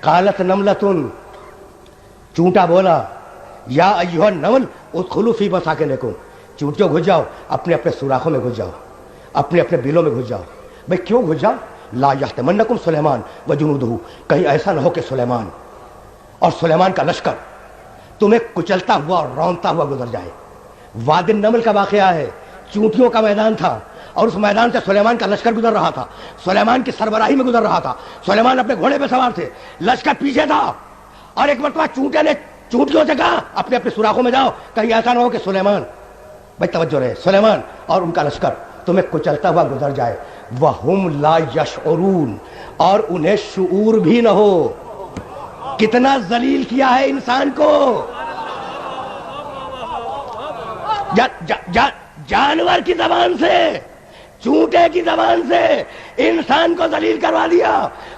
قالت نملتن، چونٹا بولا یا ایھا النمل ادخلوا فی مساکنکم، چونٹیوں گھس جاؤ اپنے اپنے سوراخوں میں گھس جاؤ، اپنے اپنے بلوں میں گھس جاؤ۔ بھئی کیوں گھس جاؤ؟ لا یحطمنکم سلیمان وجنودہ، کہیں ایسا نہ ہو کہ سلیمان اور سلیمان کا لشکر تمہیں کچلتا ہوا اور رونتا ہوا گزر جائے۔ وادی النمل کا واقعہ ہے، چونٹیوں کا میدان تھا اور اس میدان سے سلیمان کا لشکر گزر رہا تھا، سلیمان کی سربراہی میں گزر رہا تھا، سلیمان اپنے گھوڑے پہ سوار تھے، لشکر پیچھے تھا، اور ایک مرتبہ چونٹے نے چونٹیوں سے کہا اپنے اپنے سوراخوں میں جاؤ، کہیں ایسا نہ ہو کہ سلیمان، بھائی توجہ رہے، سلیمان اور ان کا لشکر تمہیں کچلتا ہوا گزر جائے۔ وَهُمْ لَا يَشْعُرُونَ، اور انہیں شعور بھی نہ ہو۔ کتنا ذلیل کیا ہے انسان کو، جانور کی زبان سے، چونٹے کی زبان سے انسان کو ذلیل کروا دیا۔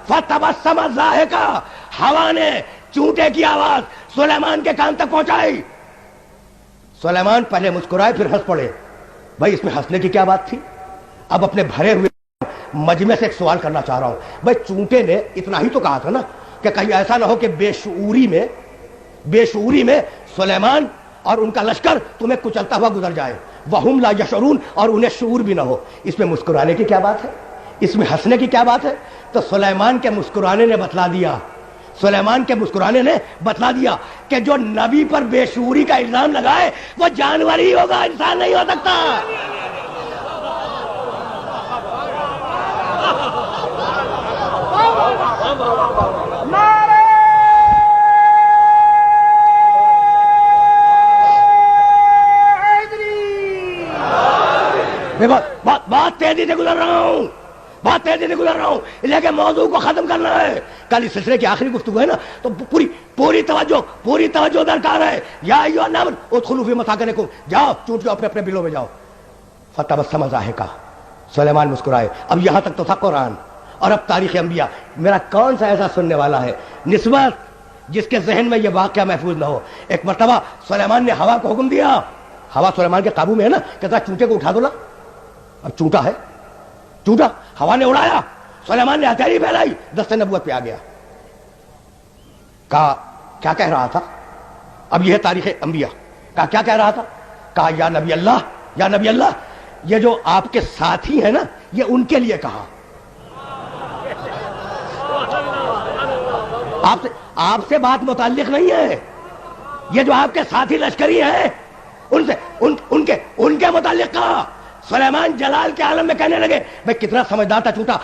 فَتَبَسَّمَ ضَاحِكًا، ہوا نے چونٹے کی آواز سلیمان کے کان تک پہنچائی۔ سلیمان پہلے مسکرائے پھر ہنس پڑے۔ بھائی اس میں ہنسنے کی کیا بات تھی؟ اب اپنے بھرے ہوئے مجمع سے ایک سوال کرنا چاہ رہا ہوں۔ بھائی چونٹے نے اتنا ہی تو کہا تھا نا کہ کہیں ایسا نہ ہو کہ بے شعوری میں سلیمان اور ان کا لشکر تمہیں کچلتا ہوا گزر جائے۔ وَهُمْ لَا يَشْعُرُونَ، اور انہیں شعور بھی نہ ہو۔ اس میں مسکرانے کی کیا بات ہے؟ اس میں ہنسنے کی کیا بات ہے؟ تو سلیمان کے مسکرانے نے بتلا دیا، سلیمان کے مسکرانے نے بتلا دیا کہ جو نبی پر بے شعوری کا الزام لگائے وہ جانور ہی ہوگا، انسان نہیں ہو سکتا۔ میں بہت تیزی سے گزر رہا ہوں، لیکن موضوع کو ختم کرنا ہے۔ کل اس سلسلے کی آخری گفتگو ہے نا، تو پوری توجہ درکار ہے۔ یا ایھا النمل ادخلوا فی مساکنکم، جاؤ چونٹیوں اپنے اپنے بلوں میں جاؤ۔ فتبسم ضاحکا، سلیمان مسکرائے۔ اب یہاں تک تو تھا قرآن، اور اب تاریخ انبیاء۔ میرا کون سا ایسا سننے والا ہے نسبت جس کے ذہن میں یہ واقعہ محفوظ نہ ہو؟ ایک مرتبہ سلیمان نے ہوا کو حکم دیا، ہوا سلیمان کے قابو میں ہے نا، کہتا چونٹے کو اٹھا دو نا۔ اب چونٹا ہے، چونٹا ہوا نے اڑایا، سلیمان نے ہتھیلی پھیلائی، دست نبوت پہ آ گیا۔ کہا کیا کہہ رہا تھا؟ اب یہ ہے تاریخ انبیاء۔ کہا کیا کہہ رہا تھا؟ کہا یا نبی اللہ، یہ جو آپ کے ساتھی ہیں نا، یہ ان کے لیے کہا۔ آپ سے بات متعلق نہیں ہے، یہ جو آپ کے ساتھی لشکری ہیں ان کے متعلق کہا۔ سلیمان جلال کے عالم میں کہنے لگے، بھئی کتنا سمجھدار تھا چونٹا،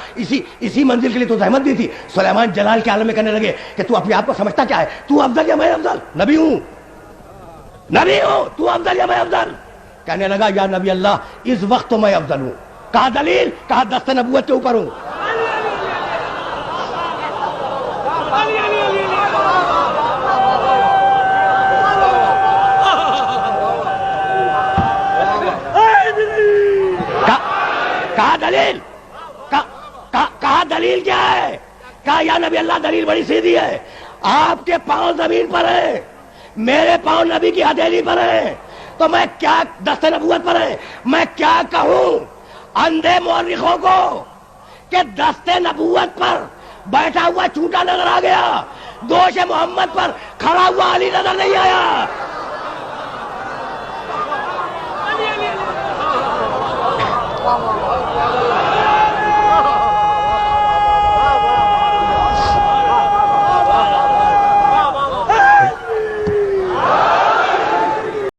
اسی منزل کے لیے تو زحمت دی تھی۔ سلیمان جلال کے عالم میں کہنے لگے کہ تو اپنے آپ کو سمجھتا کیا ہے؟ تو افضل یا میں افضل؟ نبی ہوں، تو افضل یا میں افضل؟ کہنے لگا یا نبی اللہ اس وقت تو میں افضل ہوں۔ کہا دلیل؟ کہا دست نبوت کے اوپر ہوں۔ کہا دلیل؟ کہا دلیل کیا ہے؟ کہا یا نبی اللہ دلیل بڑی سیدھی ہے، آپ کے پاؤں زمین پر ہیں، میرے پاؤں نبی کی ہتھیلی پر ہیں، تو میں کیا دست نبوت پر ہے، میں کیا کہوں اندھے مورخوں کو کہ دست نبوت پر بیٹھا ہوا چونٹا نظر آ گیا، دوش محمد پر کھڑا ہوا علی نظر نہیں آیا۔